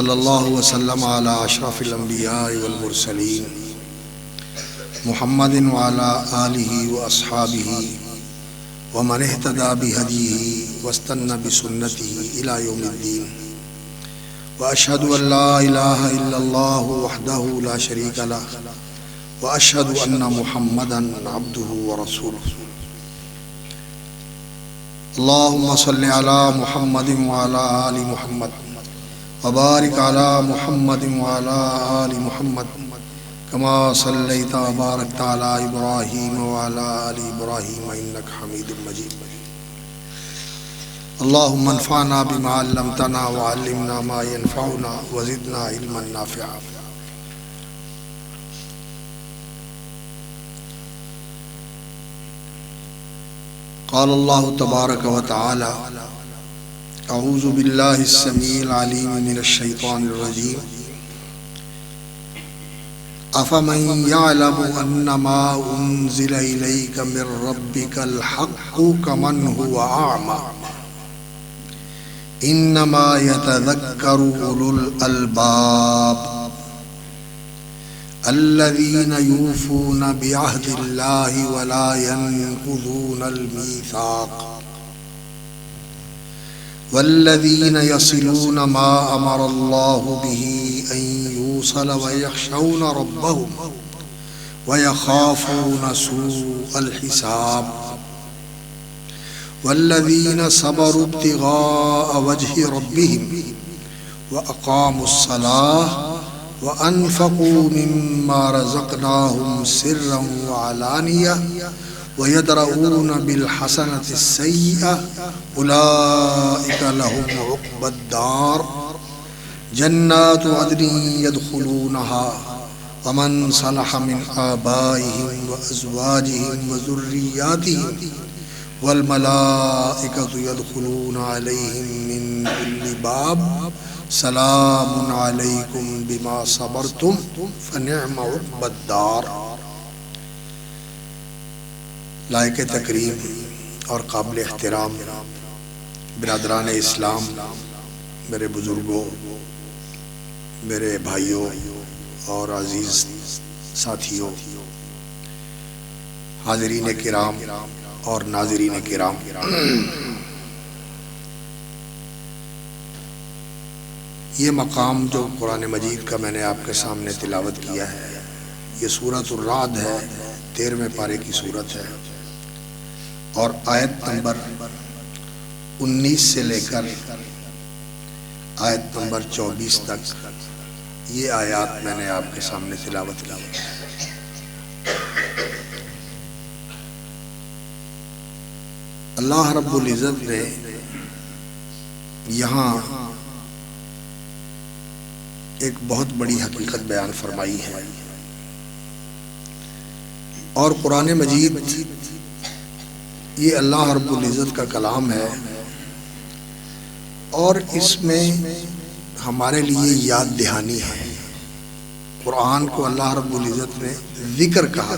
صلی اللہ وسلم علی اشرف الانبیاء والمرسلین محمد وعلی آلہ واصحابہ ومن اہتدی بہدیہ واستنى بسنتہ الی یوم الدین واشہد ان لا الہ الا اللہ وحدہ لا شریک لہ واشہد ان محمدا عبدہ ورسولہ اللہم صلی علی محمد وعلی آل محمد وبارک علی محمد وعلی آل محمد کما صلیت وبارکت علی ابراہیم وعلی آل ابراہیم انک حمید مجید اللہم انفعنا بما علمتنا وعلمنا ما ينفعنا وزدنا علما نافعا۔ قال اللہ تبارک و تعالی اعوذ باللہ السمیع العلیم من الشیطان الرجیم افمن یعلم انما انزل الیک من ربک الحق کمن هو اعمی انما یتذکر اولو الالباب الذین یوفون بعہد اللہ ولا ینقضون المیثاق والذین یصلون ما امر اللہ به ان یوصل ویخشون ربهم ویخافون سوء الحساب والذین صبروا ابتغاء وجہ ربهم واقاموا الصلاة وانفقوا مما رزقناهم سرا وعلانیہ وَيَدْرَؤُونَ بِالْحَسَنَةِ السَّيِّئَةَ أُولَئِكَ لَهُمْ عُقْبَى الدَّارِ جَنَّاتُ عَدْنٍ يَدْخُلُونَهَا وَمَنْ صَلَحَ مِنْ آبَائِهِمْ وَأَزْوَاجِهِمْ وَذُرِّيَّاتِهِمْ وَالْمَلَائِكَةُ يَدْخُلُونَ عَلَيْهِمْ مِنْ كُلِّ بَابٍ سَلَامٌ عَلَيْكُمْ بِمَا صَبَرْتُمْ فَنِعْمَ عُقْبَى الدَّارِ۔ لائق تکریم اور قابل احترام برادران اسلام، میرے بزرگوں، میرے بھائیوں اور عزیز ساتھیوں، حاضرین کرام اور ناظرین کرام، یہ مقام جو قرآن مجید کا میں نے آپ کے سامنے تلاوت کیا ہے، یہ سورۃ الرعد ہے، 13ویں پارے کی سورت ہے، اور آیت نمبر 19 سے لے کر آیت نمبر 24 تک یہ آیات میں نے آپ کے سامنے تلاوت کی ہے۔ اللہ رب العزت نے یہاں ایک بہت بڑی حقیقت بیان فرمائی ہے، اور قرآن مجید یہ اللہ رب العزت کا کلام ہے، اور اس میں ہمارے لیے یاد دہانی ہے۔ قرآن کو اللہ رب العزت نے ذکر کہا،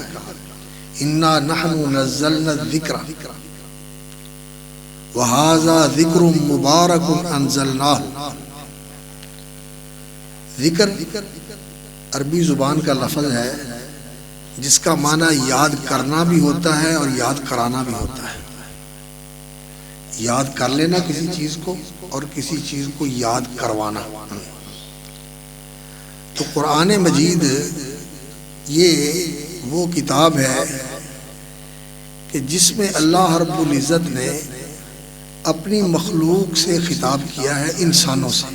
انا نحن نزلنا الذکر وہذا ذکر مبارک انزلناہ۔ ذکر عربی زبان کا لفظ ہے جس کا معنی یاد کرنا بھی ہوتا ہے اور یاد کرانا بھی ہوتا ہے۔ یاد کر لینا کسی چیز کو اور کسی چیز کو یاد کروانا۔ تو قرآن مجید یہ وہ کتاب ہے کہ جس میں اللہ رب العزت نے اپنی مخلوق سے خطاب کیا ہے، انسانوں سے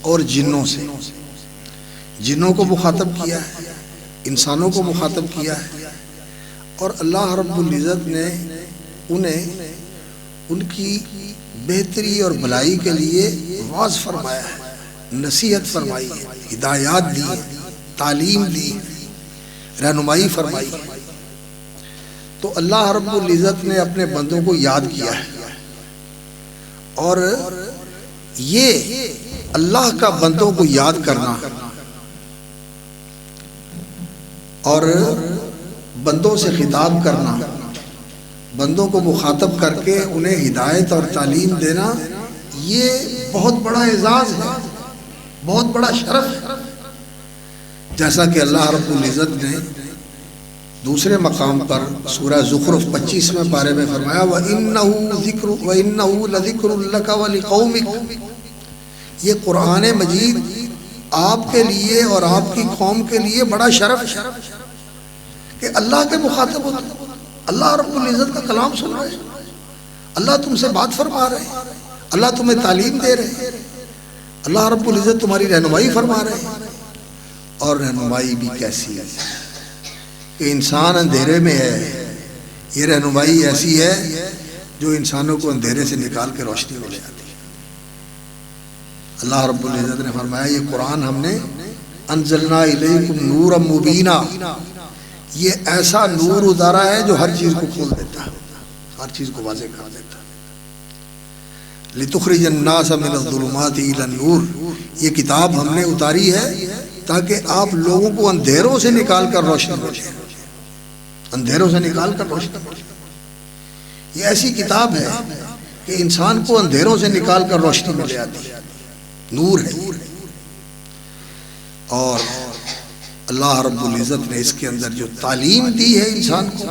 اور جنوں سے۔ جنوں کو مخاطب کیا ہے، انسانوں کو مخاطب کیا ہے، اور اللہ رب العزت نے انہیں ان کی بہتری اور بھلائی کے لیے واعظ فرمایا ہے، نصیحت فرمائی ہے، ہدایات دی، تعلیم دی، رہنمائی فرمائی ہے۔ تو اللہ رب العزت نے اپنے بندوں کو یاد کیا ہے، اور یہ اللہ کا بندوں کو یاد کرنا اور بندوں سے خطاب کرنا، بندوں کو مخاطب کر کے انہیں ہدایت اور تعلیم دینا، یہ بہت بڑا اعزاز ہے۔ بہت بڑا شرف ہے، جیسا کہ اللہ رب العزت نے دوسرے مقام پر سورہ زخرف 25ویں پارے میں فرمایا وَإِنَّهُ لَذِكْرٌ لَكَ وَلِقَوْمِكَ، یہ قرآن مجید آپ کے لیے اور آپ کی قوم کے لیے بڑا شرف ہے کہ اللہ کے مخاطب ہو، اللہ رب العزت کا کلام سن رہے ہیں، اللہ تم سے بات فرما رہے ہیں، اللہ تمہیں تعلیم دے رہے ہیں، اللہ رب العزت تمہاری رہنمائی فرما رہے ہیں۔ اور رہنمائی بھی کیسی ہے کہ انسان اندھیرے میں ہے، یہ رہنمائی ایسی ہے جو انسانوں کو اندھیرے سے نکال کے روشنی میں لے آتی ہے۔ اللہ رب العزت نے فرمایا یہ قرآن ہم نے انزلنا الیکم نورا مبینا، یہ ایسا نور اتارا ہے جو ہر چیز کو کھول دیتا ہے، ہر چیز کو واضح کر دیتا ہے۔ لِتُخْرِجَ النَّاسَ مِنَ الظُّلُمَاتِ إِلَى النُّورِ، یہ کتاب ہم نے اتاری ہے تاکہ آپ لوگوں کو اندھیروں سے نکال کر روشنی ملے، اندھیروں سے نکال کر روشنی ملے۔ یہ ایسی کتاب ہے کہ انسان کو اندھیروں سے نکال کر روشنی میں لے آتی ہے، نور ہے۔ اور اللہ رب العزت نے اس کے اندر جو تعلیم دی ہے انسان کو،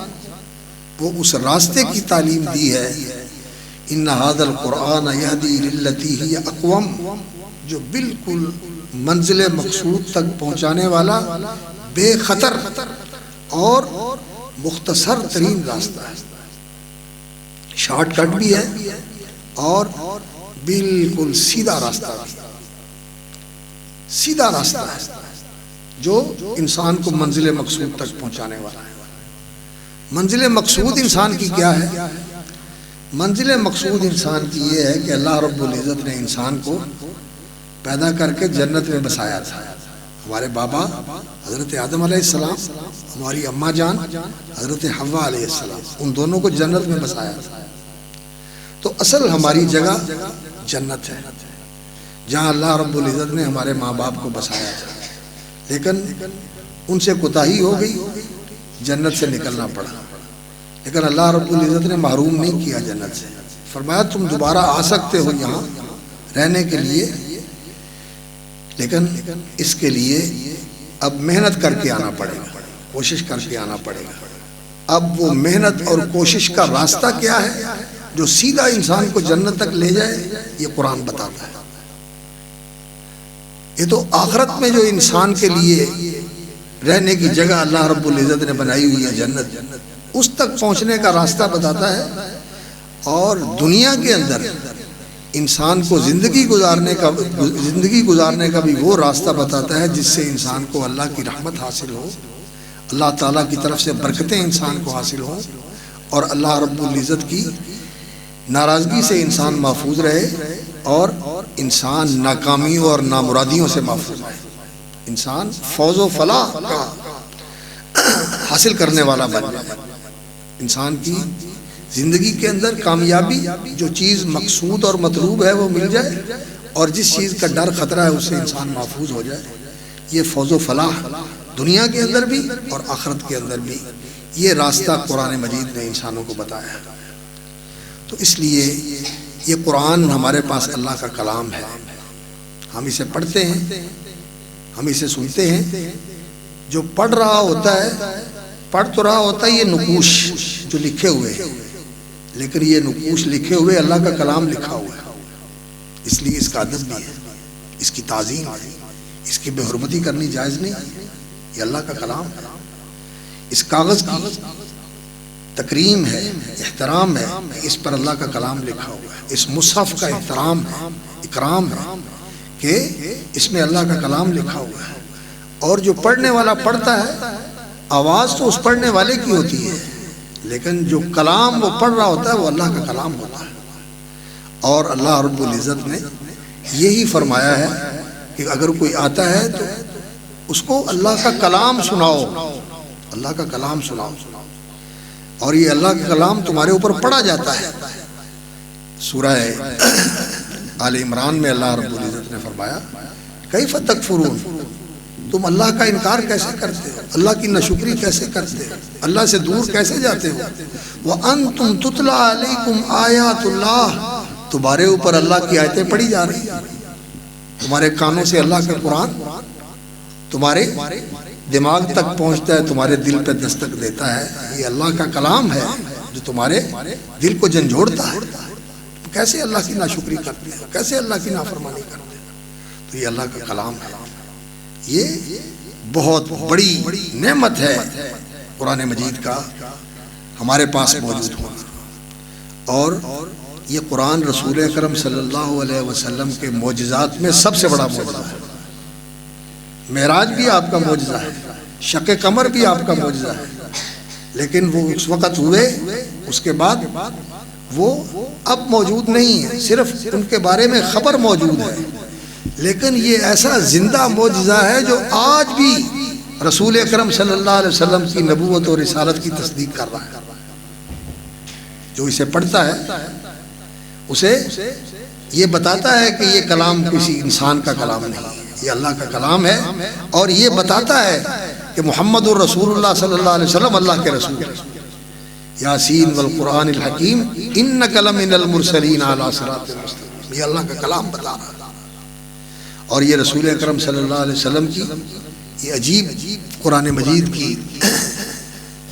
وہ اس راستے کی تعلیم دی ہے، ان ھذا القرآن یہدی للتی ہی اقوم، جو بالکل منزل مقصود تک پہنچانے والا بے خطر اور مختصر ترین راستہ ہے، شارٹ کٹ بھی ہے اور بالکل سیدھا راستہ، سیدھا راستہ ہے جو انسان کو منزل مقصود تک پہنچانے والا ہے۔ منزل مقصود انسان کی کیا ہے؟ منزل مقصود انسان کی یہ ہے کہ اللہ رب العزت نے انسان کو پیدا کر کے جنت میں بسایا تھا۔ ہمارے بابا حضرت آدم علیہ السلام، ہماری اماں جان حضرت حوا علیہ السلام، ان دونوں کو جنت میں بسایا تھا۔ تو اصل ہماری جگہ جنت ہے، جہاں اللہ رب العزت نے ہمارے ماں باپ کو بسایا تھا، لیکن ان سے کوتاہی ہو گئی، جنت سے نکلنا پڑا۔ لیکن اللہ رب العزت نے محروم نہیں کیا جنت سے، فرمایا تم دوبارہ آ سکتے ہو یہاں رہنے کے لیے، لیکن اس کے لیے اب محنت کر کے آنا پڑے گا، کوشش کر کے آنا پڑے گا۔ اب وہ محنت اور کوشش کا راستہ کیا ہے جو سیدھا انسان کو جنت تک لے جائے، یہ قرآن بتاتا ہے۔ یہ تو آخرت میں جو انسان کے لیے رہنے کی جگہ اللہ رب العزت نے بنائی ہوئی ہے جنت، اس تک پہنچنے کا راستہ بتاتا ہے، اور دنیا کے اندر انسان کو زندگی گزارنے کا بھی وہ راستہ بتاتا ہے جس سے انسان کو اللہ کی رحمت حاصل ہو، اللہ تعالیٰ کی طرف سے برکتیں انسان کو حاصل ہوں، اور اللہ رب العزت کی ناراضگی سے انسان محفوظ رہے، اور انسان ناکامیوں اور نامرادیوں سے محفوظ رہے، انسان فوز و فلاح کا حاصل کرنے والا بن جائے، انسان کی زندگی کے اندر کامیابی، جو چیز مقصود اور مطلوب ہے وہ مل جائے، اور جس چیز کا ڈر خطرہ ہے اس سے انسان محفوظ ہو جائے۔ یہ فوز و فلاح دنیا کے اندر بھی اور آخرت کے اندر بھی، یہ راستہ قرآن مجید نے انسانوں کو بتایا ہے۔ تو اس لیے یہ قرآن ہمارے پاس اللہ کا کلام ہے، ہم اسے پڑھتے ہیں، ہم اسے سنتے ہیں۔ جو پڑھ رہا ہوتا ہے، پڑھ تو رہا ہوتا ہے یہ نقوش جو لکھے ہوئے ہیں، لیکن یہ نقوش لکھے ہوئے اللہ کا کلام لکھا ہوا ہے، اس لیے اس کا ادب بھی ہے، اس کی تعظیم ہے، اس کی بے حرمتی کرنی جائز نہیں۔ یہ اللہ کا کلام ہے، اس کاغذ کی تکریم ہے، احترام ہے کہ اس پر اللہ کا کلام لکھا ہوا ہے، اس مصحف کا احترام ہے، اکرام ہے کہ اس میں اللہ کا کلام لکھا ہوا ہے۔ اور جو پڑھنے والا پڑھتا ہے، آواز تو اس پڑھنے والے کی ہوتی ہے، لیکن جو کلام وہ پڑھ رہا ہوتا ہے وہ اللہ کا کلام ہوتا ہے۔ اور اللہ رب العزت نے یہی فرمایا ہے کہ اگر کوئی آتا ہے تو اس کو اللہ کا کلام سناؤ، اللہ کا کلام سناؤ، اور یہ اللہ کا کلام تمہارے اوپر پڑھا جاتا ہے۔ سورہ آل عمران میں اللہ رب العزت نے فرمایا کیف تکفرون، تم اللہ کا انکار کیسے کرتے ہو، اللہ کی ناشکری کیسے کرتے ہو، اللہ سے دور کیسے جاتے ہو۔ وَأَنْتُمْ تُتْلَى عَلَيْكُمْ آیات اللہ، تمہارے اوپر اللہ کی آیتیں پڑھی جا رہی ہیں، تمہارے کانوں سے اللہ کا قرآن تمہارے دماغ تک پہنچتا ہے، تمہارے دل پہ دستک دیتا ہے، یہ اللہ کا کلام ہے جو تمہارے دل کو جھنجھوڑتا ہے۔ کیسے اللہ کی ناشکری کرتے ہیں، کیسے اللہ کی نافرمانی کرتے ہیں؟ تو یہ اللہ کا کلام ہے، یہ بہت بڑی نعمت ہے قرآن مجید کا ہمارے پاس موجود ہونا۔ اور یہ قرآن رسول اکرم صلی اللہ علیہ وسلم کے معجزات میں سب سے بڑا معجزہ ہے۔ معراج بھی آپ کا معجزہ ہے، شق قمر بھی آپ کا معجزہ ہے، لیکن وہ اس وقت ہوئے، اس کے بعد وہ اب موجود نہیں ہے، صرف ان کے بارے میں خبر موجود ہے، لیکن یہ ایسا زندہ معجزہ ہے جو آج بھی رسول اکرم صلی اللہ علیہ وسلم کی نبوت اور رسالت کی تصدیق کر رہا ہے۔ جو اسے پڑھتا ہے اسے یہ بتاتا ہے کہ یہ کلام کسی انسان کا کلام نہیں، یہ اللہ کا کلام ہے، اور یہ بتاتا ہے کہ محمد الرسول اللہ صلی اللہ علیہ وسلم اللہ کے رسول ہیں۔ یاسین والقرآن الحکیم انک لمن المرسلین علی صراط مستقیم، یہ اللہ کا کلام بتا رہا ہے۔ اور یہ رسول اکرم صلی اللہ علیہ وسلم کی یہ عجیب قرآن مجید کی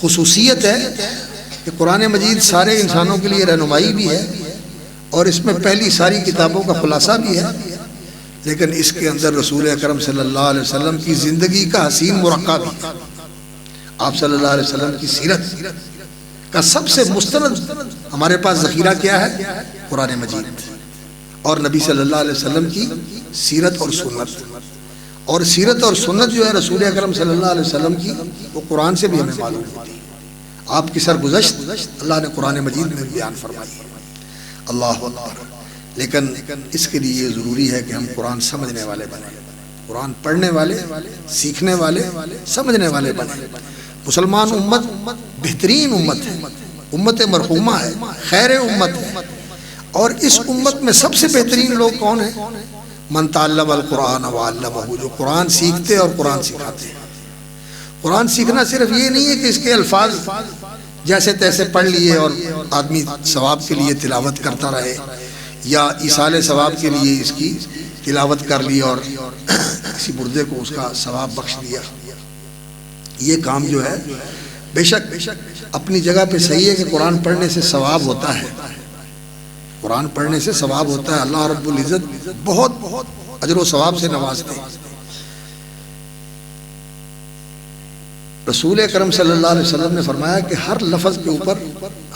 خصوصیت ہے کہ قرآن مجید سارے انسانوں کے لیے رہنمائی بھی ہے، اور اس میں پہلی ساری کتابوں کا خلاصہ بھی ہے، لیکن اس کے اندر رسول اکرم صلی اللہ علیہ وسلم کی زندگی کا حسین مرقع بھی ہے۔ آپ صلی اللہ علیہ وسلم کی سیرت کا سب سے مستند ہمارے پاس ذخیرہ کیا ہے؟ قرآن مجید، اور نبی صلی اللہ علیہ وسلم کی سیرت اور سنت۔ اور سیرت اور سنت جو ہے رسول اکرم صلی اللہ علیہ وسلم کی، وہ قرآن سے بھی ہمیں معلوم ہوتی ہے۔ آپ کی سرگزشت اللہ نے قرآن مجید میں بیان فرمائی ہے۔ اللہ اکبر۔ لیکن اس کے لیے یہ ضروری ہے کہ ہم قرآن سمجھنے والے بنیں، قرآن پڑھنے والے، سیکھنے والے، سمجھنے والے بنیں۔ مسلمان امت بہترین امت ہے، امت مرحومہ ہے، خیر امت ہے، اور اس امت میں سب سے بہترین لوگ کون ہیں؟ من تعلم القرآن وعلمہ، جو قرآن سیکھتے اور قرآن سکھاتے ہیں۔ قرآن سیکھنا صرف یہ نہیں ہے کہ اس کے الفاظ جیسے تیسے پڑھ لیے اور آدمی ثواب کے لیے تلاوت کرتا رہے، یا ایصال ثواب کے لیے اس کی تلاوت کر لی اور کسی مردے کو اس کا ثواب بخش دیا۔ یہ کام جو ہے بے شک اپنی جگہ پہ صحیح ہے کہ قرآن پڑھنے سے ثواب ہوتا ہے، قرآن پڑھنے سے ثواب ہوتا ہے، اللہ رب العزت بہت اجر و ثواب سے نوازتے ہیں۔ رسول اکرم صلی اللہ علیہ وسلم نے فرمایا کہ ہر لفظ کے اوپر،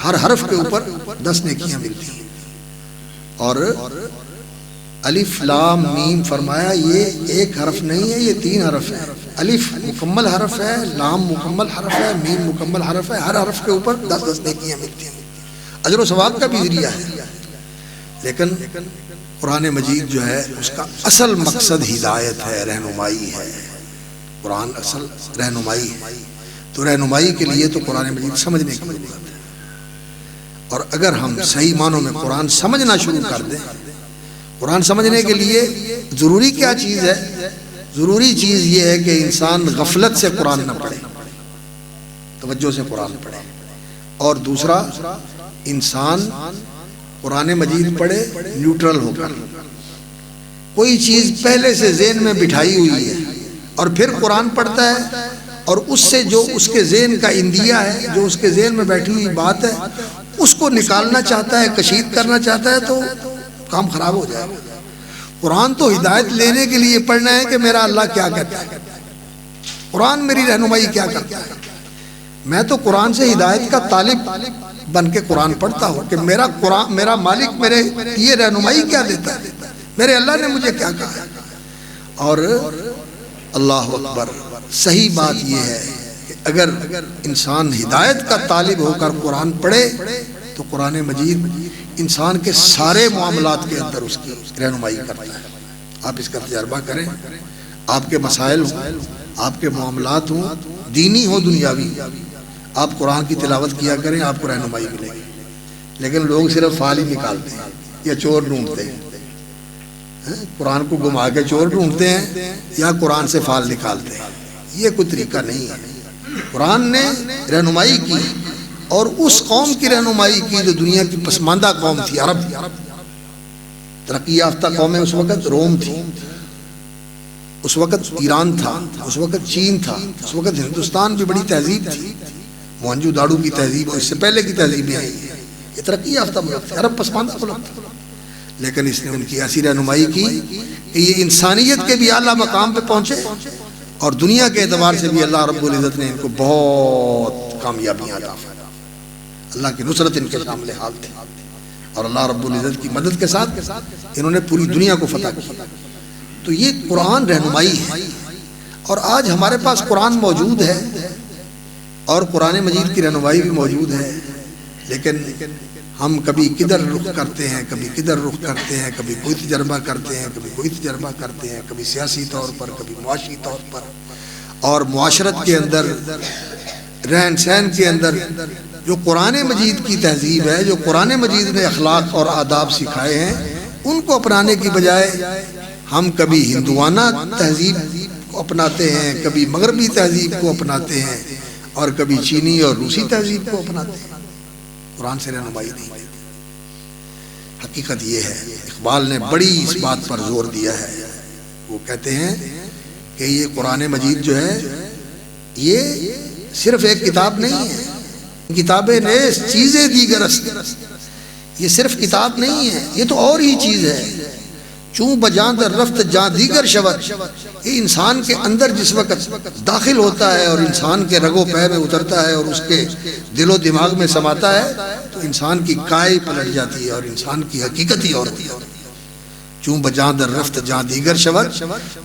ہر حرف کے اوپر 10 نیکیاں ملتی ہیں، اور الف لام میم فرمایا یہ ایک حرف نہیں ہے، یہ 3 حرف ہے۔ الف مکمل حرف ہے، لام مکمل حرف ہے، میم مکمل حرف ہے، ہر حرف کے اوپر 10 نیکیاں ملتی ہیں، اجر و ثواب کا بھی ذریعہ ہے۔ لیکن قرآن مجید جو ہے اس کا اصل مقصد ہدایت ہے، رہنمائی ہے۔ قرآن اصل رہنمائی ہے، تو رہنمائی کے لیے تو قرآن مجید سمجھنے کی ضرورت ہے۔ اور اگر ہم صحیح معنوں میں قرآن سمجھنا شروع کر دیں، قرآن سمجھنے کے لیے ضروری کیا چیز ہے؟ ضروری چیز یہ ہے کہ انسان غفلت سے قرآن نہ پڑھے، توجہ سے قرآن پڑھے، اور دوسرا انسان قرآن مجید پڑھے نیوٹرل ہو کر، کوئی چیز پہلے سے ذہن میں بٹھائی ہوئی ہے اور پھر قرآن پڑھتا ہے، اور اس سے جو اس کے ذہن کا اندیا ہے، جو اس کے ذہن میں بیٹھی ہوئی بات ہے، اس کو نکالنا چاہتا ہے، کشید کرنا چاہتا ہے، تو کام خراب ہو جائے گا۔ قرآن تو ہدایت لینے کے لیے پڑھنا ہے کہ میرا اللہ کیا کہتا ہے، قرآن میری رہنمائی کیا کرتا ہے۔ میں تو قرآن سے ہدایت کا طالب بن کے قرآن پڑھتا ہوں کہ میرا مالک میرے یہ رہنمائی کیا دیتا ہے، میرے اللہ نے مجھے کیا کہا ہے۔ اور اللہ اکبر، صحیح بات یہ ہے کہ اگر انسان ہدایت کا طالب ہو کر قرآن پڑھے تو قرآن مجید انسان کے سارے معاملات کے اندر اس کی رہنمائی کرتا ہے۔ آپ اس کا تجربہ کریں، آپ کے مسائل ہوں، آپ کے معاملات ہوں، دینی ہو دنیاوی، آپ قرآن کی تلاوت کیا کریں، آپ کو رہنمائی ملے گی۔ لیکن لوگ صرف فال ہی نکالتے ہیں یا چور ڈھونڈتے ہیں، قرآن کو گما کے چور ڈھونڈتے ہیں یا قرآن سے فال نکالتے ہیں، یہ کوئی طریقہ نہیں ہے۔ قرآن نے رہنمائی کی، اور اس قوم کی رہنمائی کی جو دنیا کی پسماندہ قوم تھی، عرب، ترقی یافتہ قوم اس وقت روم تھی، اس وقت ایران تھا، اس وقت چین تھا، اس وقت ہندوستان بھی بڑی تہذیب تھی، موہنجو داڑو کی تہذیب اور اس سے پہلے کی تہذیبیں آئی ہیں، یہ ترقی یافتہ ملک تھے، عرب پسماندہ ملک تھا، لیکن اس نے ان کی ایسی رہنمائی کی کہ یہ انسانیت کے بھی اعلیٰ مقام پہ پہنچے اور دنیا کے اعتبار سے بھی اللہ رب العزت نے ان کو بہت کامیابیاں عطا فرمائیں، اللہ کی نصرت ان کے شامل حال تھی اور اللہ رب العزت کی مدد کے ساتھ انہوں نے پوری دنیا کو فتح کیا۔ تو یہ قرآن رہنمائی ہے، اور آج ہمارے پاس قرآن موجود ہے اور قرآن مجید کی رہنمائی بھی موجود ہے، لیکن ہم کبھی کدھر رخ کرتے ہیں، کبھی کدھر رخ کرتے ہیں، کبھی کوئی تجربہ کرتے ہیں، کبھی کوئی تجربہ کرتے ہیں، کبھی سیاسی طور پر، کبھی معاشی طور پر، اور معاشرت کے اندر، رہن سہن کے اندر جو قرآن مجید کی تہذیب ہے، جو قرآن مجید نے اخلاق اور آداب سکھائے ہیں، ان کو اپنانے کی بجائے ہم کبھی ہندوانہ تہذیب کو اپناتے ہیں، کبھی مغربی تہذیب کو اپناتے ہیں، اور کبھی چینی اور روسی تہذیب کو اپناتے ہیں۔ قرآن سے رہنمائی نہیں ہے۔ حقیقت یہ ہے، اقبال نے بڑی اس بات پر زور دیا ہے، وہ کہتے ہیں کہ یہ قرآن مجید جو ہے یہ صرف ایک کتاب نہیں ہے، کتابیں نیز چیزیں دیگر است، یہ صرف کتاب نہیں ہے، یہ تو اور ہی چیز ہے۔ چوں بجاں در رفت جاں دیگر شود، یہ انسان کے اندر جس وقت داخل ہوتا ہے اور انسان کے رگ و پے میں اترتا ہے اور اس کے دل و دماغ میں سماتا ہے تو انسان کی کائی پلٹ جاتی ہے اور انسان کی حقیقت ہی اور ہوتی ہے۔ چوں بجاں در رفت جاں دیگر شود،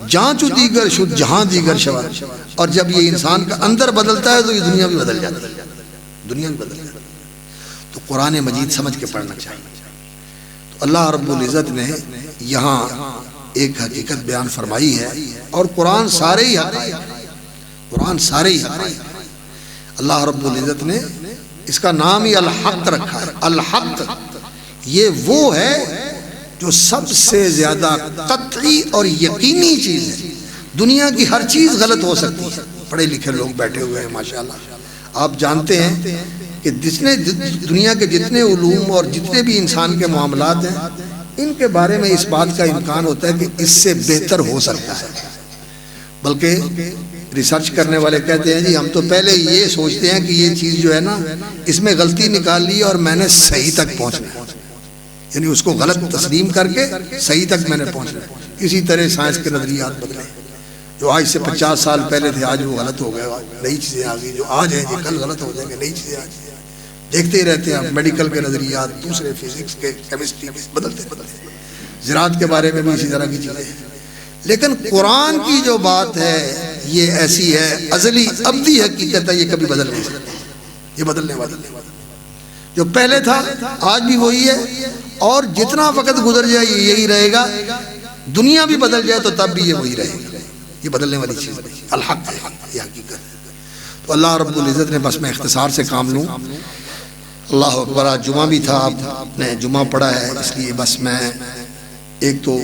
جاں چو دیگر شد جہاں دیگر شود، اور جب یہ انسان کا اندر بدلتا ہے تو یہ دنیا بھی بدل جاتی ہے، دنیا بھی بدل جاتی ہے۔ تو قرآن مجید سمجھ کے پڑھنا چاہیے۔ تو اللہ رب العزت نے یہاں ایک حقیقت بیان فرمائی ہے، اور قرآن سارے ہی حقائق، قرآن سارے ہی حقائق، اللہ رب العزت نے اس کا نام ہی الحق رکھا ہے۔ الحق یہ وہ ہے جو سب سے زیادہ قطعی اور یقینی چیز ہے۔ دنیا کی ہر چیز غلط ہو سکتی ہے، پڑھے لکھے لوگ بیٹھے ہوئے ہیں ماشاءاللہ، آپ جانتے ہیں کہ دنیا کے جتنے علوم اور جتنے بھی انسان کے معاملات ہیں، ان کے بارے میں اس بات کا امکان ہوتا ہے کہ اس سے بہتر ہو سکتا ہے، بلکہ ریسرچ کرنے والے کہتے ہیں جی ہم تو پہلے یہ سوچتے ہیں کہ یہ چیز جو ہے نا اس میں غلطی نکال لی اور میں نے صحیح تک پہنچنا، یعنی اس کو غلط تسلیم کر کے صحیح تک میں نے پہنچنا۔ اسی طرح سائنس کے نظریات بدلے، جو آج سے 50 سال پہلے تھے آج وہ غلط ہو گئے، نئی چیزیں آ گئی، جو آج ہیں یہ کل غلط ہو جائیں گے، نئی چیزیں آ گئی۔ دیکھتے ہی رہتے ہیں آپ میڈیکل کے نظریات، دوسرے فزکس کے، کیمسٹری کے، بدلتے بدلتے، زراعت کے بارے میں بھی اسی طرح کی چیزیں ہیں۔ لیکن قرآن کی جو بات ہے یہ ایسی ہے، ازلی ابدی حقیقت ہے، یہ کبھی بدل نہیں سکتی، یہ بدلنے والی جو پہلے تھا آج بھی وہی ہے، اور جتنا وقت گزر جائے یہ یہی رہے گا، دنیا بھی بدل جائے تو تب بھی یہ وہی رہے گا، یہ بدلنے والی چیز نہیں۔ الحق یہ حقیقت ہے۔ تو اللہ رب العزت نے، بس میں اختصار سے کام لوں، اللہ اکبر، آج جمعہ بھی تھا، آپ نے جمعہ پڑھا ہے، اس لیے بس میں ایک تو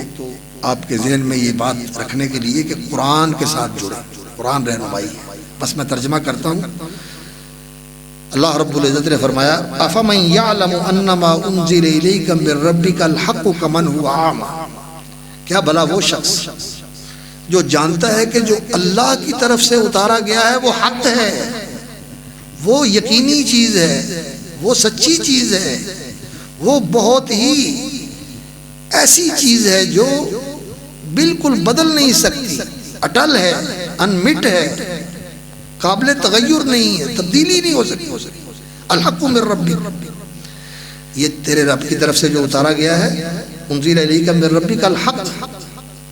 آپ کے ذہن میں یہ بات رکھنے کے لیے کہ قرآن کے ساتھ جڑے، قرآن رہنمائی ہے، بس میں ترجمہ کرتا ہوں۔ اللہ رب العزت نے فرمایا افمن یعلم انما انزل الیک من ربک الحق کمن هو اعمی، کیا بھلا وہ شخص جو جانتا ہے کہ جو اللہ کی طرف سے اتارا گیا ہے وہ حق ہے، وہ یقینی چیز ہے، وہ سچی چیز ہے، وہ بہت ہی ایسی چیز ہے جو بالکل بدل نہیں سکتی، اٹل ہے، انمٹ ہے، قابل تغیر نہیں ہے، تبدیلی نہیں ہو سکتی۔ الحق من ربک، یہ تیرے رب کی طرف سے جو اتارا گیا ہے، انزل الیک من ربک الحق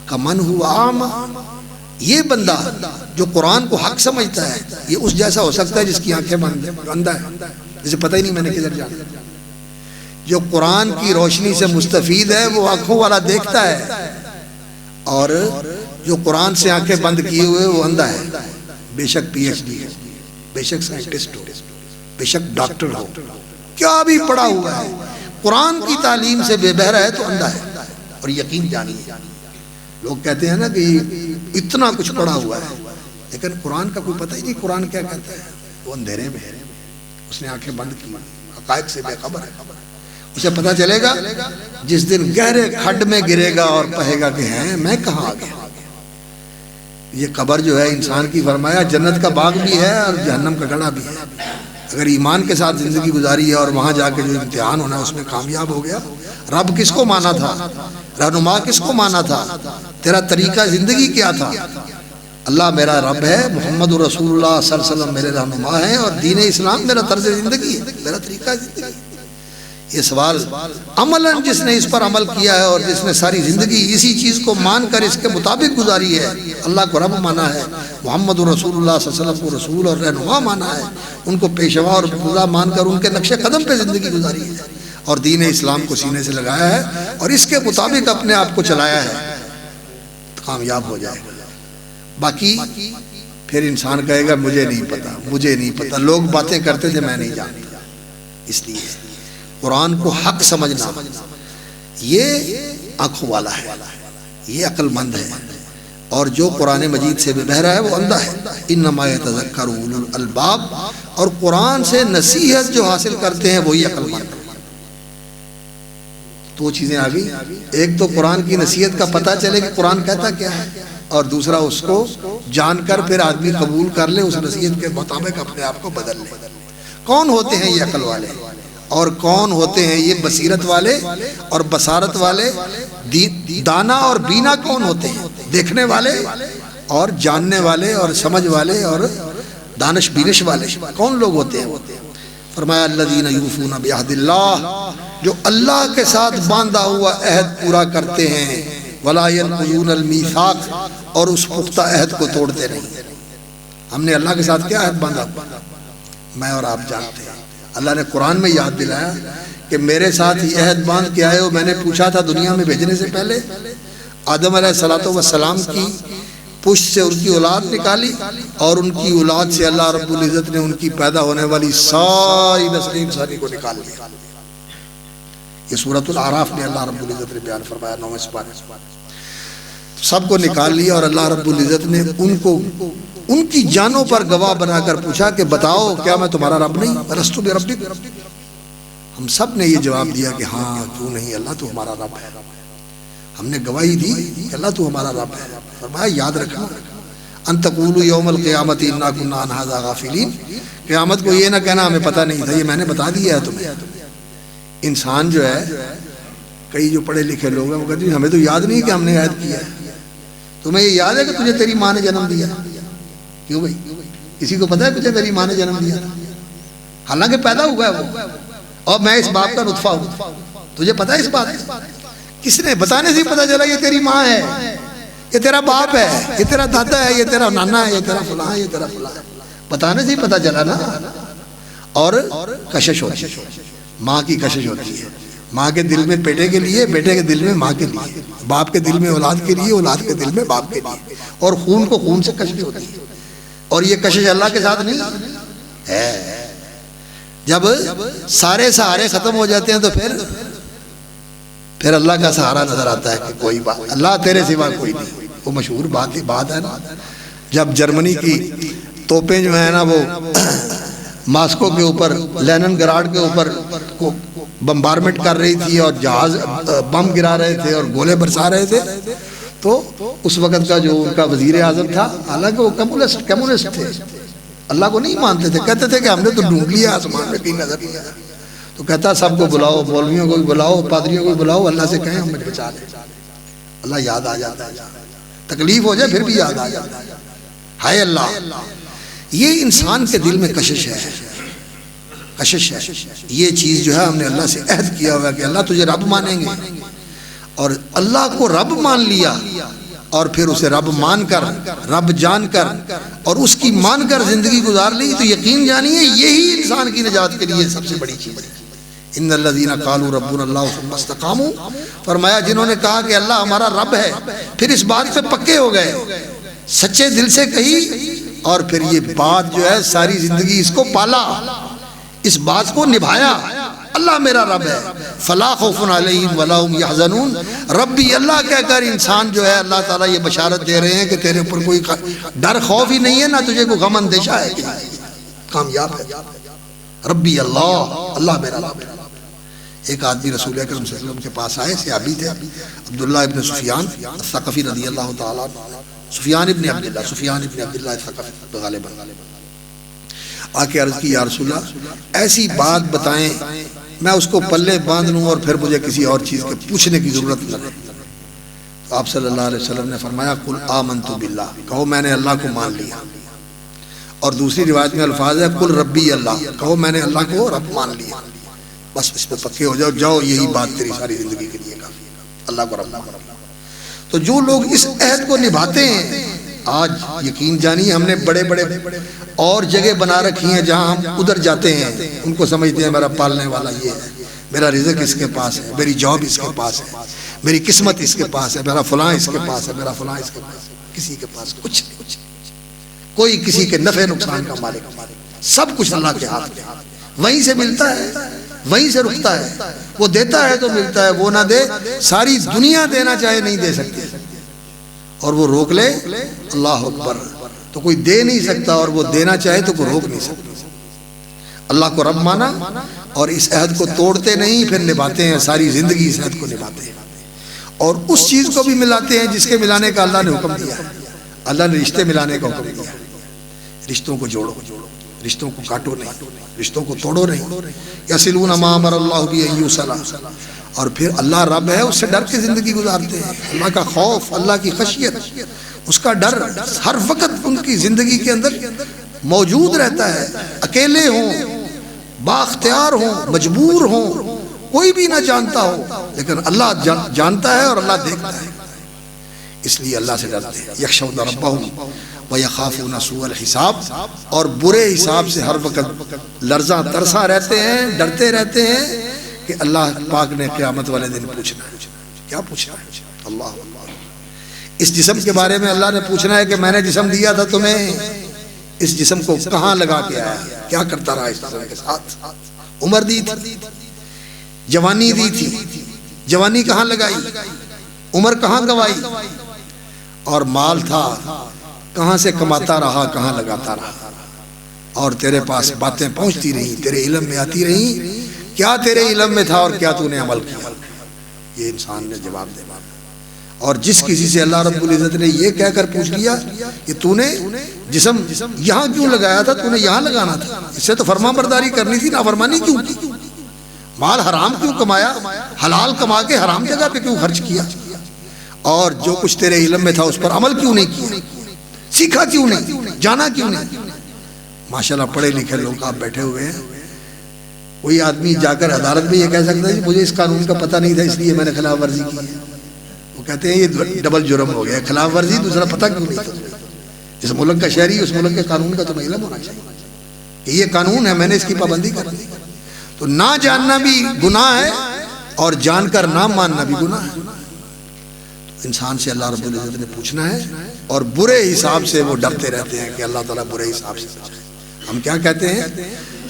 کمن هو اعمی، یہ بندہ جو قرآن کو حق سمجھتا ہے یہ اس جیسا ہو سکتا ہے جس کی آنکھیں بند ہیں، جو اندھا ہے، جسے پتہ ہی نہیں میں نے کدھر جانا۔ جو قرآن کی روشنی سے مستفید ہے وہ آنکھوں والا دیکھتا ہے، اور جو قرآن سے آنکھیں بند کیے ہوئے وہ اندھا ہے، بے شک پی ایچ ڈی ہے، بے شک سائنٹسٹ ہو، بے شک ڈاکٹر ہو، کیا بھی پڑھا ہوا ہے، قرآن کی تعلیم سے بے بہرا ہے تو اندھا ہے اور یقین جانی ہے۔ لوگ کہتے ہیں نا کہ اتنا کچھ پڑھا ہوا ہے لیکن قرآن کا کوئی پتہ ہی نہیں قرآن کیا کہتا ہے، وہ اندھیرے میں ہے، اس نے آنکھیں بند کی، حقائق سے بے خبر ہے۔ اسے پتہ چلے گا جس دن گہرے کھڈ میں گرے گا اور کہے گا کہ ہیں میں کہاں آ گیا۔ یہ قبر جو ہے انسان کی، فرمایا جنت کا باغ بھی ہے اور جہنم کا گڑھا بھی ہے۔ اگر ایمان کے ساتھ زندگی گزاری ہے اور وہاں جا کے جو امتحان ہونا ہے اس میں کامیاب ہو گیا، رب کس کو مانا تھا، رہنما کس کو مانا تھا، تیرا طریقہ زندگی کیا تھا؟ اللہ میرا رب ہے، محمد رسول اللہ صلی اللہ علیہ وسلم میرے رہنما ہیں، اور دین اسلام میرا طرز زندگی ہے، میرا طریقہ زندگی۔ یہ سوال عملاً جس نے اس پر عمل کیا ہے اور جس نے ساری زندگی اسی چیز کو مان کر اس کے مطابق گزاری ہے، اللہ کو رب مانا ہے، محمد رسول اللہ صلی اللہ علیہ وسلم کو رسول اور رہنما مانا ہے، ان کو پیشوا اور خدا مان کر ان کے نقش قدم پہ زندگی گزاری ہے، اور دین اسلام کو سینے سے لگایا ہے اور اس کے مطابق اپنے آپ کو چلایا ہے، تو کامیاب ہو جائے گا۔ باقی پھر انسان کہے گا مجھے نہیں پتا، مجھے نہیں پتا، لوگ باتیں کرتے تھے میں نہیں جانتا۔ اس لیے قرآن کو حق سمجھنا یہ آنکھوں والا ہے، یہ عقل مند ہے، اور جو قرآن مجید سے بے بہرا ہے وہ اندھا ہے۔ انما یتذکر اولو الالباب، اور قرآن سے نصیحت جو حاصل کرتے ہیں وہی عقل مند ہے۔ دو چیزیں آ گئی، ایک تو قرآن کی نصیحت کا پتہ چلے کہ قرآن کہتا کیا ہے، اور دوسرا اس کو جان کر پھر آدمی قبول کر لے، اس نصیحت کے مطابق اپنے آپ کو بدل لے۔ کون ہوتے ہیں یہ عقل والے، اور کون ہوتے ہیں یہ بصیرت والے اور بصارت والے؟ دانا اور بینا کون ہوتے ہیں؟ دیکھنے والے اور جاننے والے اور سمجھ والے اور دانش بینش والے کون لوگ ہوتے ہیں؟ فرمایا الذین یوفون بعہد اللہ، جو اللہ کے ساتھ باندھا ہوا عہد پورا کرتے ہیں، ولا ینقضون المیثاق، اور اس پختہ عہد کو توڑتے نہیں۔ ہم نے اللہ کے ساتھ کیا عہد باندھا؟ میں اور آپ جانتے ہیں۔ اللہ نے قرآن میں یاد دلایا کہ میرے ساتھ یہ عہد باندھ کے آئے ہو، میں نے پوچھا تھا دنیا میں بھیجنے سے پہلے آدم علیہ السلام کی پشت سے ان کی اولاد نکالی، اور ان کی اولاد سے اللہ رب العزت نے ان کی پیدا ہونے والی ساری نسل انسانی کو نکال لیا۔ یہ سورۃ الاعراف میں اللہ رب العزت نے بیان فرمایا، 9ویں سپارے، سب کو نکال لیا، اور اللہ رب العزت نے ان کو ان کی جانوں پر گواہ بنا کر پوچھا کہ بتاؤ کیا میں تمہارا رب نہیں؟ الست بربک؟ ہم سب نے یہ جواب دیا کہ ہاں، کیوں نہیں، اللہ تو ہمارا رب ہے۔ ہم نے گواہی دی کہ اللہ تو ہمارا رب ہے۔ فرمایا یاد رکھنا، ان تقولوا یوم القیامت انا کنا عن ھذا غافلین، قیامت کو یہ نہ کہنا ہمیں پتہ نہیں تھا، یہ میں نے بتا دیا ہے تمہیں۔ انسان جو ہے، کئی جو پڑھے لکھے لوگ ہیں وہ کہتے ہیں ہمیں تو یاد نہیں کہ ہم نے عہد کیا ہے۔ تمہیں یہ یاد ہے کہ تجھے تیری ماں نے جنم دیا؟ کیوں بھائی، کسی کو پتا ہے تجھے تیری ماں نے جنم دیا تھا؟ حالانکہ پیدا ہوا ہے وہ، اور میں اس باپ کا نطفہ ہوں، تجھے پتا ہے اس بات کا؟ کس نے بتانے سے پتا چلا یہ تیری ماں ہے، یہ تیرا باپ ہے، یہ تیرا دادا ہے، یہ تیرا نانا ہے، یہ تیرا فلاں ہے، یہ تیرا فلاں ہے، بتانے سے ہی پتا چلا نا۔ اور کشش ہوتی ہے، ماں کی کشش ہوتی ہے، ماں کے دل میں بیٹے کے لیے، بیٹے کے دل میں ماں کے لیے، باپ کے دل میں اولاد کے لیے، اولاد کے دل میں باپ کے لیے، اور خون کو خون سے کشش ہوتی ہے۔ اور یہ کشش اللہ کے ساتھ نہیں ہے۔ جب سارے سہارے ختم ہو جاتے ہیں تو پھر اللہ کا سہارا نظر آتا ہے کہ کوئی بات، اللہ تیرے سوا کوئی نہیں۔ وہ مشہور بات ہے نا، جب جرمنی کی توپیں جو ہیں نا وہ ماسکو کے اوپر، لینن گراڈ کے اوپر کو بمبارمنٹ کر رہی تھی اور جہاز بم گرا رہے تھے اور گولے برسا رہے تھے، تو اس وقت کا جو ان کا وزیر اعظم تھا، حالانکہ وہ کمیونسٹ تھے، اللہ کو نہیں مانتے تھے، کہتے تھے کہ ہم نے تو ڈھونڈ لیا آسمان میں کہیں نظر نہیں آیا، تو کہتا سب کو بلاؤ، مولویوں کو بھی بلاؤ، پادریوں کو بھی بلاؤ، اللہ سے کہیں ہمیں بچا لے۔ اللہ یاد آ جاتا ہے، تکلیف ہو جائے پھر بھی یاد آ جاتا ہے، ہائے اللہ۔ یہ انسان کے دل میں کشش ہے، کشش ہے۔ یہ چیز جو ہے ہم نے اللہ سے عہد کیا ہوا کہ اللہ تجھے رب مانیں گے، اور اللہ کو رب مان لیا، اور پھر اسے رب مان کر، رب جان کر، اور اس کی مان کر زندگی گزار لی، تو یقین جانیے یہی انسان کی نجات کے لیے سب سے بڑی چیز ہے۔ ان الذین قالوا ربنا اللہ ثم استقاموا، فرمایا جنہوں نے کہا کہ اللہ ہمارا رب ہے، پھر اس بات پہ پکے ہو گئے، سچے دل سے کہی، اور پھر یہ بات جو ہے ساری زندگی اس کو پالا، اس بات کو نبھایا، اللہ میرا رب ہے، فلا خوف علیہم ولا هم یحزنون، ربی اللہ کہہ کر انسان جو ہے اللہ تعالیٰ یہ بشارت دے رہے ہیں کہ تیرے اوپر کوئی ڈر خوف ہی نہیں ہے، نہ تجھے کوئی غم اندیشہ ہے، کہ کامیاب ہے۔ ربی اللہ، اللہ میرا رب ہے۔ ایک آدمی رسول اکرم صلی اللہ علیہ وسلم کے پاس آئے، صحابی تھے، عبداللہ ابن سفیان الثقفی رضی اللہ تعالیٰ، سفیان ابن عبداللہ ثقفی غالباً آ کے عرض کی یا رسول اللہ ایسی بات بتائیں میں اس کو پلے باندھ لوں اور پھر مجھے کسی اور چیز کے پوچھنے کی ضرورت نہ رہے۔ تو آپ صلی اللہ علیہ وسلم نے فرمایا قل آمنت باللہ، کہو میں نے اللہ کو مان لیا۔ اور دوسری روایت میں الفاظ ہے قل ربی اللہ، کہو میں نے اللہ کو رب مان لیا، بس اس پہ پکے ہو جاؤ، جاؤ یہی بات تیری ساری زندگی کے لیے کافی ہے، اللہ کو رب مان۔ تو جو لوگ اس عہد کو نبھاتے ہیں، آج یقین جانیے ہم نے بڑے بڑے اور جگہ بنا رکھی ہیں جہاں ہم ادھر جاتے ہیں، ان کو سمجھتے ہیں میرا پالنے والا یہ ہے، میرا رزق اس کے پاس ہے، میری جاب اس کے پاس ہے، میری قسمت اس کے پاس ہے، میرا فلاں اس کے پاس ہے، میرا فلاں اس کے پاس ہے۔ کسی کے پاس کچھ نہیں، کوئی کسی کے نفع نقصان کا مالک نہیں، سب کچھ اللہ کے ہاتھ میں، وہیں سے ملتا ہے وہیں سے رکتا ہے، وہ دیتا ہے تو ملتا ہے، وہ نہ دے ساری دنیا دینا چاہے نہیں دے سکتی، اور وہ روک لے اللہ اکبر تو کوئی دے نہیں سکتا، اور وہ دینا چاہے تو کوئی روک نہیں سکتا۔ اللہ کو رب مانا اور اس عہد کو توڑتے نہیں، پھر نبھاتے ہیں، ساری زندگی اس عہد کو نبھاتے ہیں، اور اس چیز کو بھی ملاتے ہیں جس کے ملانے کا اللہ نے حکم دیا ہے۔ اللہ نے رشتے ملانے کا حکم دیا ہے، رشتوں کو جوڑو، رشتوں کو کاٹو نہیں، رشتوں کو توڑو نہیں، یصلون ما امر اللہ بہ ان یوصل، اور پھر اللہ رب ہے اس سے ڈر کے زندگی گزارتے ہیں، اللہ کا خوف، اللہ کی خشیت، اس کا ڈر ہر وقت ان کی زندگی کے اندر موجود رہتا ہے، اکیلے ہوں، بااختیار ہوں، مجبور ہوں، کوئی بھی نہ جانتا ہو، لیکن اللہ جانتا ہے اور اللہ دیکھتا ہے، اس لیے اللہ سے ڈرتے ہیں۔ یخشون ربہم ویخافون سوء الحساب، اور برے حساب سے ہر وقت لرزاں ترساں رہتے ہیں، ڈرتے رہتے ہیں کہ اللہ پاک نے قیامت والے دن پوچھنا ہے، کیا پوچھنا ہے؟ اللہ اس جسم کے بارے میں اللہ نے پوچھنا ہے کہ میں نے جسم دیا تھا تمہیں، اس جسم کو کہاں لگا کے آیا، کیا کرتا رہا اس جسم کے ساتھ، عمر دی تھی، جوانی دی تھی، جوانی کہاں لگائی، عمر کہاں گوائی، اور مال تھا کہاں سے کماتا رہا، کہاں لگاتا رہا، اور تیرے پاس باتیں پہنچتی رہی، تیرے علم میں آتی رہی، کیا تیرے علم میں تھا اور کیا تو نے عمل کیا، یہ انسان نے جواب دے۔ اور جس کسی سے اللہ رب العزت نے یہ کہہ کر پوچھ لیا کہ تو نے جسم یہاں کیوں لگایا تھا، تو نے یہاں لگانا تھا، اس سے تو فرما برداری کرنی تھی، نافرمانی کیوں کی، مال حرام کیوں کمایا، حلال کما کے حرام جگہ پہ کیوں خرچ کیا، اور جو کچھ تیرے علم میں تھا اس پر عمل کیوں نہیں کیا، سیکھا کیوں نہیں، جانا کیوں نہیں۔ ماشاءاللہ پڑھے لکھے لوگ آپ بیٹھے ہوئے ہیں، کوئی آدمی جا کر عدالت میں یہ کہہ سکتا ہے کہ مجھے اس قانون کا پتہ نہیں تھا اس لیے میں نے خلاف ورزی کی ہے، وہ کہتے ہیں یہ ڈبل جرم ہو گیا، خلاف ورزی، دوسرا پتہ کیوں نہیں تھا، جس ملک کا شہری اس ملک کے قانون کا تمہیں علم ہونا چاہیے کہ یہ قانون ہے، میں نے اس کی پابندی کر دی۔ تو نہ جاننا بھی گناہ ہے اور جان کر نہ ماننا بھی گناہ ہے۔ انسان سے اللہ رب العزت نے پوچھنا ہے، اور برے حساب سے وہ ڈرتے رہتے ہیں کہ اللہ تعالیٰ برے حساب سے پوچھے۔ ہم کیا کہتے ہیں؟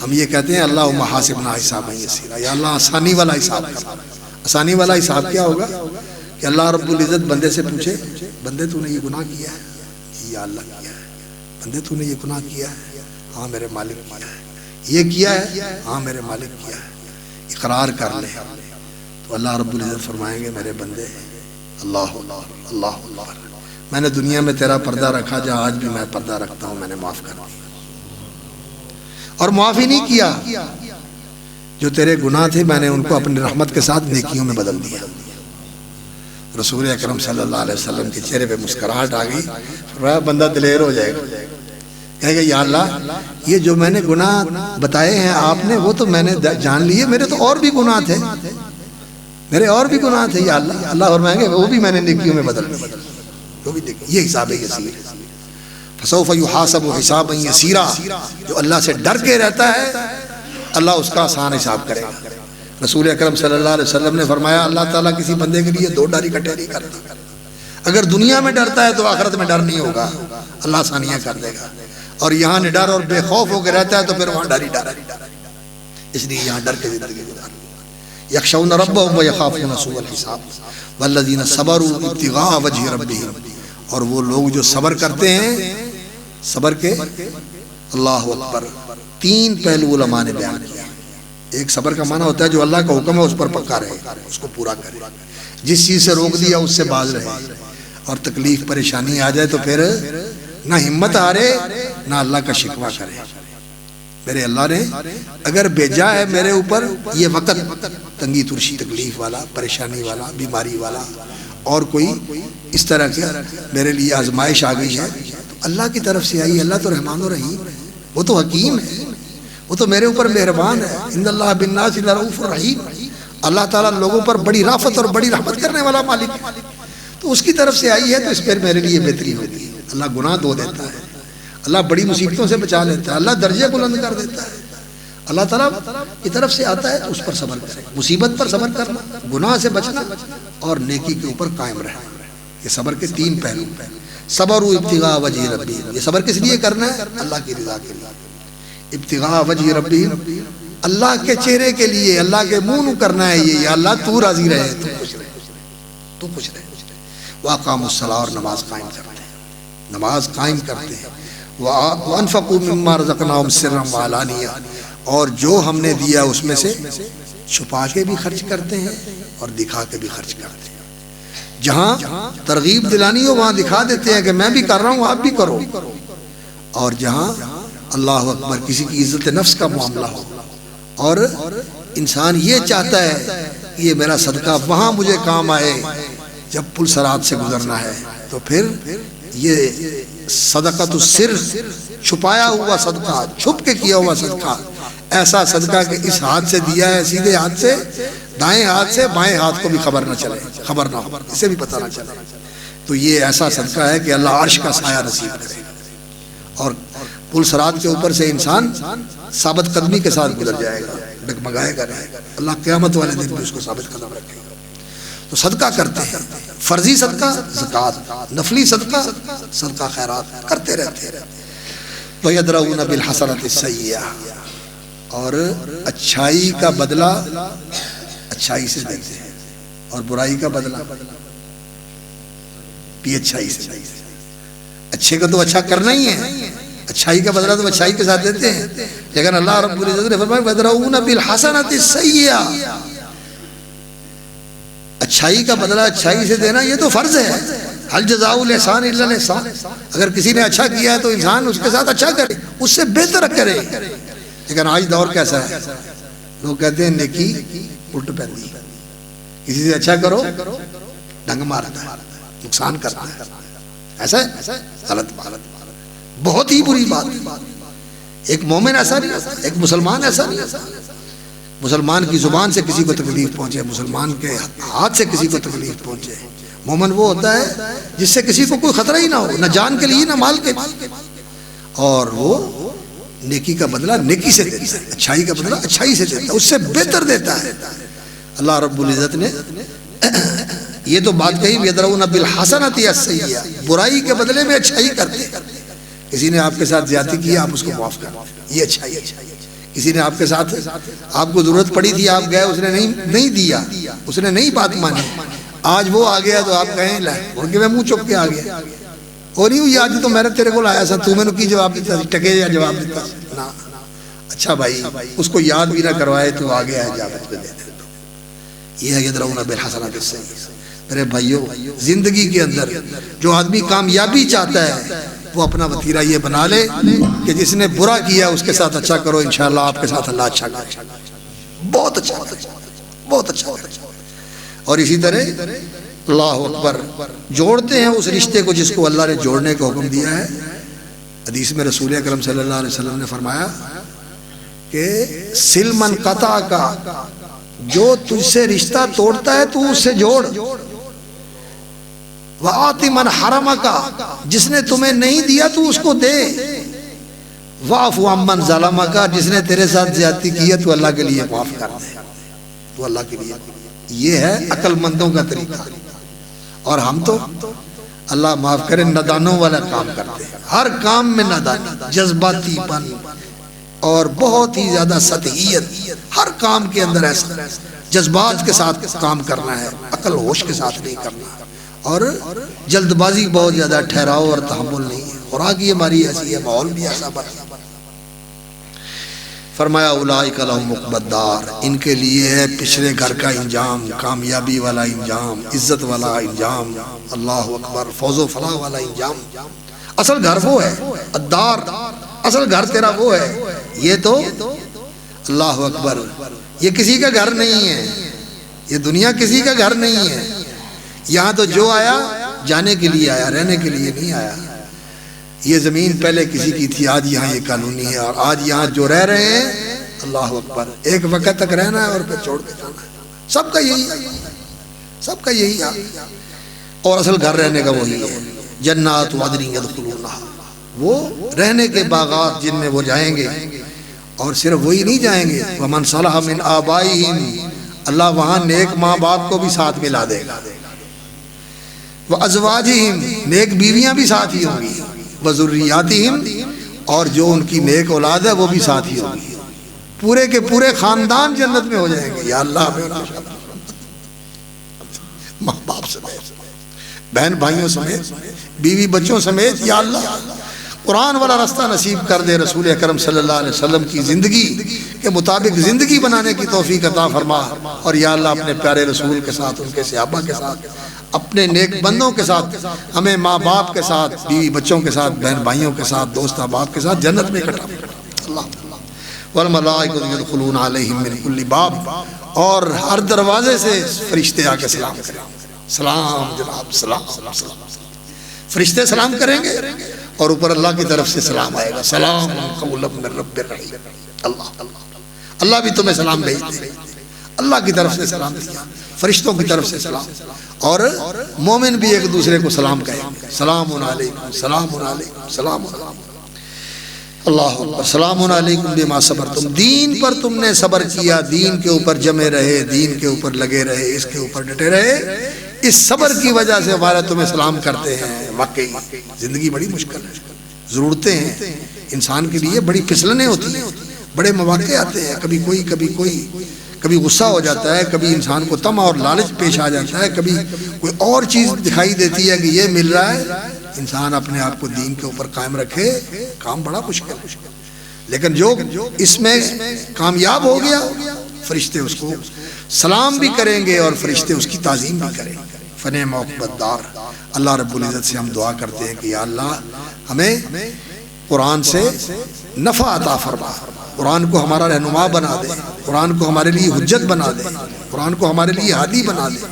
ہم یہ کہتے ہیں اللہم حاسبنا حسابا یسیرا، یا اللہ آسانی والا حساب کر۔ آسانی والا حساب کیا ہوگا کہ اللہ رب العزت بندے سے پوچھے بندے تو نے یہ گناہ کیا ہے، یا اللہ کیا ہے، بندے تو نے یہ گناہ کیا ہے، ہاں میرے مالک کیا ہے، یہ کیا ہے، ہاں میرے مالک کیا ہے، اقرار کر لے تو اللہ رب العزت فرمائیں گے میرے بندے اللہ اللہ اللہ، میں نے دنیا میں تیرا پردہ رکھا جہاں آج بھی میں پردہ رکھتا ہوں، میں نے معاف کر دیا، اور معاف ہی نہیں کیا، جو تیرے گناہ تھے میں نے ان کو اپنی رحمت کے ساتھ نیکیوں میں بدل دیا۔ رسول اکرم صلی اللہ علیہ وسلم کے چہرے پہ مسکراہٹ آ گئی، فرمایا بندہ دلیر ہو جائے گا، کہے گا یا اللہ یہ جو میں نے گناہ بتائے ہیں آپ نے وہ تو میں نے جان لیے، میرے تو اور بھی گناہ تھے، میرے اور بھی گناہ تھے یا اللہ، اللہ فرمائیں گے وہ بھی میں نے نیکیوں میں بدل دیا، وہ بھی دیکھیں یہ حساب یسیر ہے۔ فسوف یحاسب حسابا یسیرا، جو اللہ سے ڈر کے رہتا ہے اللہ اس کا آسان حساب کرے گا۔ رسول اکرم صلی اللہ علیہ وسلم نے فرمایا اللہ تعالیٰ کسی بندے کے لیے دو ڈر اکٹھے نہیں کرتا، اگر دنیا میں ڈرتا ہے تو آخرت میں ڈر نہیں ہوگا، اللہ آسانیاں کر دے گا، اور یہاں نڈر اور بے خوف ہو کے رہتا ہے تو پھر وہاں ڈر ہی ڈر ہے، اس لیے یہاں ڈر کے زندگی گزار۔ یخشون ربهم ویخافون سوء الحساب والذین صبروا ابتغاء وجہ ربہم، اور وہ لوگ جو صبر کرتے ہیں، صبر کے اللہ اکبر تین پہلو علماء نے بیان کیا۔ ایک صبر کا معنی ہوتا ہے جو اللہ کا حکم ہے اس پر پکا رہے، اس کو پورا کرے، جس چیز سے روک دیا اس سے باز رہے، اور تکلیف پریشانی آ جائے تو پھر نہ ہمت ہارے نہ اللہ کا شکوہ کرے. میرے اللہ نے اگر بھیجا ہے میرے اوپر یہ وقت تنگی ترشی تکلیف والا پریشانی والا بیماری والا اور کوئی اس طرح کے میرے لیے آزمائش آ گئی ہے تو اللہ کی طرف سے آئی. اللہ تو رحمان و رحیم ہے, وہ تو حکیم ہے, وہ تو میرے اوپر مہربان ہے. ان اللہ بالناس لرؤوف رحیم. اللہ تعالیٰ لوگوں پر بڑی رافت اور بڑی رحمت کرنے والا مالک ہے. تو اس کی طرف سے آئی ہے تو اس پر میرے لیے بہتری ہوتی ہے. اللہ گناہ دھو دیتا ہے, اللہ بڑی مصیبتوں سے بچا لیتا ہے, اللہ درجے بلند کر دیتا ہے. اللہ تعالیٰ کی طرف سے آتا ہے تو اس پر صبر کرے. مصیبت پر صبر کرنا, گناہ سے بچنا اور نیکی کے اوپر قائم رہنا, یہ صبر کے 3 پہلو. صبر ابتغاء وجہ ربی, یہ صبر کس لیے کرنا ہے؟ اللہ کی رضا کے لیے. ابتغاء وجہ ربی, اللہ کے چہرے کے لیے, اللہ کے منہ کرنا ہے یہ, یا اللہ تو راضی رہے, تو خوش رہے, تو خوش رہے. واقاموا الصلاۃ, اور نماز قائم کرتے ہیں, نماز قائم کرتے ہیں. وانفقوا مما رزقناهم سرا وعلانیہ, اور جو ہم نے دیا اس میں سے چھپا کے بھی خرچ کرتے ہیں اور دکھا کے بھی خرچ کرتے ہیں. جہاں ترغیب دلانی ہو وہاں دکھا دیتے ہیں کہ میں بھی کر رہا ہوں آپ بھی کرو, اور جہاں اللہ اکبر کسی کی عزت نفس کا معاملہ ہو اور انسان یہ چاہتا ہے کہ یہ میرا صدقہ وہاں مجھے کام آئے جب پل صراط سے گزرنا ہے, تو پھر یہ صدقۃ السر, چھپایا ہوا صدقہ, چھپ کے کیا ہوا صدقہ, ایسا صدقہ کہ اس ہاتھ سے دیا ہے سیدھے ہاتھ سے, دائیں ہاتھ سے بائیں ہاتھ کو بھی خبر نہ چلے, خبر نہ ہو, اسے بھی پتہ نہ چلے. تو یہ ایسا صدقہ ہے کہ اللہ عرش کا سایہ نصیب کرے. اور پل صراط کے اوپر سے انسان ثابت قدمی کے ساتھ گزر جائے گا, ڈگمگائے گا نہیں. اللہ قیامت والے دن بھی اس کو ثابت قدم رکھے گا. تو صدقہ کرتے ہیں, فرضی صدقہ زکوٰۃ, نفلی صدقہ صدقہ خیرات کرتے رہتے ہیں. وَيَدْرَؤُونَ بِالْحَسَنَةِ السَّيِّئَةَ, اور اچھائی کا بدلہ اچھائی سے دیتے ہیں اور برائی کا بدلہ بھی اچھائی سے دیتے ہیں. اچھے کا تو اچھا کرنا ہی ہے, اچھائی کا بدلہ تو اچھائی کے ساتھ دیتے ہیں. لیکن اللہ رب العزت نے فرمایا وَيَدْرَؤُونَ بِالْحَسَنَةِ السَّيِّئَةَ, اچھائی کا بدلہ اچھائی سے دینا یہ تو فرض ہے. هل جزاء الاحسان الا الاحسان, اگر کسی نے اچھا کیا ہے تو انسان اس کے ساتھ اچھا کرے, اس سے بہتر کرے. لیکن آج دور کیسا ہے, لوگ کہتے ہیں نیکی الٹ پہنتی ہے, کسی سے اچھا کرو ڈنگ مارتا ہے, نقصان کرتا ہے. ایسا ہے غلط بات, بہت ہی بری بات. ایک مومن ایسا نہیں ہوتا, ایک مسلمان ایسا نہیں ہوتا. مسلمان کی زبان سے کسی کو تکلیف پہنچے, مسلمان کے ہاتھ سے کسی کو تکلیف پہنچے. مومن وہ ہوتا ہے جس سے کسی کو کوئی خطرہ ہی نہ ہو, نہ جان کے لیے نہ مال کے لیے, اور وہ نیکی کا بدلہ نیکی سے دیتا ہے, اچھائی کا بدلہ اچھائی سے دیتا ہے, اس سے بہتر دیتا ہے. اللہ رب العزت نے یہ تو بات کہی وَيَدْرَؤُونَ بِالْحَسَنَةِ السَّيِّئَةَ, برائی کے بدلے میں اچھائی کرتے. کسی نے آپ کے ساتھ زیادتی کی, آپ اس کو معاف کر, یہ اچھائی ہے. کسی نے آپ کے ساتھ, آپ کو ضرورت پڑی تھی, آپ گئے, اس نے نہیں دیا, اس نے نہیں بات مانی, آج وہ آ گیا تو آپ کہیں لائے ان کے میں منہ چپ کے آ گیا, اور نہیں ہوئی آج تو میں نے تیرے کو لایا سا, تو میں نے کی جواب دیتا, ٹکے یا جواب دیتا نا. اچھا بھائی, اس کو یاد بھی نہ کروائے تو آ گیا ہے اجابت پہ دے دے. یہ ہے یدرؤون بالحسنات السیئۃ. میرے بھائیوں, زندگی کے اندر جو آدمی کامیابی چاہتا ہے وہ اپنا وتیرہ یہ بنا لے کہ جس نے برا کیا اس کے ساتھ اچھا کرو, انشاءاللہ آپ کے ساتھ اللہ اچھا کرے, بہت اچھا, بہت اچھا. اور اسی طرح اللہ اکبر جوڑتے ہیں اس رشتے کو جس کو اللہ نے جوڑنے کا حکم دیا ہے. حدیث میں رسول اکرم صلی اللہ علیہ وسلم نے فرمایا کہ سل من قطع کا, جو تجھ سے رشتہ توڑتا ہے تو اس سے جوڑ. وَآتِ مَنْ حَرَمَكَ, جس نے تمہیں نہیں دیا تو اس کو دے. وَاعْفُ عَمَّنْ ظَلَمَكَ, جس نے تیرے ساتھ زیادتی کی ہے تو اللہ کے لیے معاف کر دے, تو اللہ کے لیے. یہ ہے عقل مندوں کا طریقہ. اور ہم تو اللہ معاف کرے نادانوں والا کام کرتے ہیں, ہر کام میں نادانی, جذباتی پن اور بہت ہی زیادہ سطحیت, ہر کام کے اندر ایسا جذبات کے ساتھ کام کرنا ہے, عقل ہوش کے ساتھ نہیں کرنا, اور جلد بازی بہت زیادہ, ٹھہراؤ اور تحمل نہیں ہے. خوراک یہ ہماری ایسی ہے, ماحول بھی ایسا بنا. فرمایا اولئک لہم عقبی الدار، ان کے لیے ہے پچھلے گھر کا انجام، کامیابی والا انجام، عزت والا انجام، اللہ اکبر، فوز و فلاح والا انجام۔ اصل گھر وہ ہے الدار، اصل گھر تیرا وہ ہے۔ یہ تو اللہ اکبر، یہ کسی کا گھر نہیں ہے، یہ دنیا کسی کا گھر نہیں ہے۔ یہاں تو جو آیا جانے کے لیے آیا، رہنے کے لیے نہیں آیا۔ یہ زمین پہلے کسی کی تھی، آج یہاں یہ قانونی ہے، اور آج یہاں جو رہ رہے ہیں اللہ اکبر ایک وقت تک رہنا ہے اور پھر چھوڑ کے جانا ہے۔ سب کا یہی ہے، سب کا یہی ہے، اور اصل گھر رہنے کا وہی ہے۔ جنات عدن یدخلونہا، وہ رہنے کے باغات جن میں وہ جائیں گے، اور صرف وہی نہیں جائیں گے، ومن صلح من آبائہم، اللہ وہاں نیک ماں باپ کو بھی ساتھ ملا دے گا، وازواجہم، نیک بیویاں بھی ساتھ ہی ہوں گی، وذریاتہم، اور جو ان کی نیک اولاد ہے وہ بھی ساتھ ہی ہوگی۔ پورے کے پورے خاندان جنت میں ہو جائیں گے۔ یا اللہ، ماں باپ سمیت، بہن بھائیوں سمیت، بیوی بچوں سمیت، یا اللہ قرآن والا رستہ نصیب کر دے، رسول اکرم صلی اللہ علیہ وسلم کی زندگی کے مطابق زندگی بنانے کی توفیق عطا فرما، اور یا اللہ اپنے پیارے رسول کے ساتھ، ان کے صحابہ کے ساتھ، اپنے نیک بندوں کے ساتھ، ہمیں ماں باپ کے ساتھ، بیوی بچوں کے ساتھ، بہن بھائیوں کے ساتھ، دوست احباب کے ساتھ جنت میں اکٹھا اللہ۔ والملائکۃ یدخلون علیہم من کل باب، اور ہر دروازے سے فرشتے آ کے سلام کریں، سلام جناب، سلام سلام، فرشتے سلام کریں گے، اور اوپر اللہ کی طرف سے سلام آئے گا، سلام قولا من رب الرحیم۔ اللہ بھی تمہیں سلام بھیجتے ہیں، اللہ کی طرف سے سلام دیا، فرشتوں کی طرف سے سلام، اور مومن بھی ایک دوسرے کو سلام کہیں گے، سلام علیکم، سلام علیکم، سلام علیکم، اللہ اکبر، سلام علیکم بما صبرتم، دین پر تم نے صبر کیا، دین کے اوپر جمے رہے، دین کے اوپر لگے رہے، اس کے اوپر ڈٹے رہے، اس صبر کی وجہ سے ہمارا تمہیں سلام کرتے ہیں۔ واقعی زندگی بڑی مشکل ہے، ضرورتیں ہیں انسان کے لیے، بڑی پھسلنیں ہوتی ہیں، بڑے مواقع آتے ہیں، کبھی کوئی کبھی کوئی، کبھی غصہ ہو جاتا ہے، کبھی انسان کو طمع اور لالچ پیش آ جاتا ہے، کبھی کوئی اور چیز دکھائی دیتی ہے کہ یہ مل رہا ہے، انسان اپنے آپ کو دین کے اوپر قائم رکھے، کام بڑا مشکل ہے۔ لیکن جو اس میں کامیاب ہو گیا، فرشتے اس کو سلام بھی کریں گے اور فرشتے اس کی تعظیم بھی کریں گے۔ فنعم عقبی الدار، اللہ رب العزت سے ہم دعا کرتے ہیں کہ یا اللہ ہمیں قرآن سے نفع عطا فرما، قرآن کو ہمارا رہنما بنا دے، قرآن کو ہمارے لیے حجت بنا دے، قرآن کو ہمارے لیے ہادی بنا دے،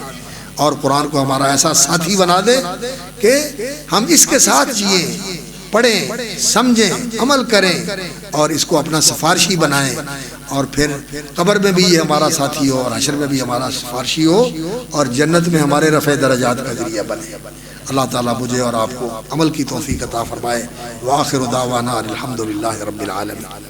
اور قرآن کو ہمارا ایسا ساتھی بنا دے کہ ہم اس کے ساتھ جئیں، پڑھیں، سمجھیں، عمل کریں، اور اس کو اپنا سفارشی بنائیں، اور پھر قبر میں بھی یہ ہمارا ساتھی ہو، اور حشر میں بھی ہمارا سفارشی ہو، اور جنت میں ہمارے رفع درجات کا ذریعہ بنے۔ اللہ تعالیٰ مجھے اور آپ کو عمل کی توفیق عطا فرمائے۔ وآخر دعوانا الحمدللہ رب العالمین۔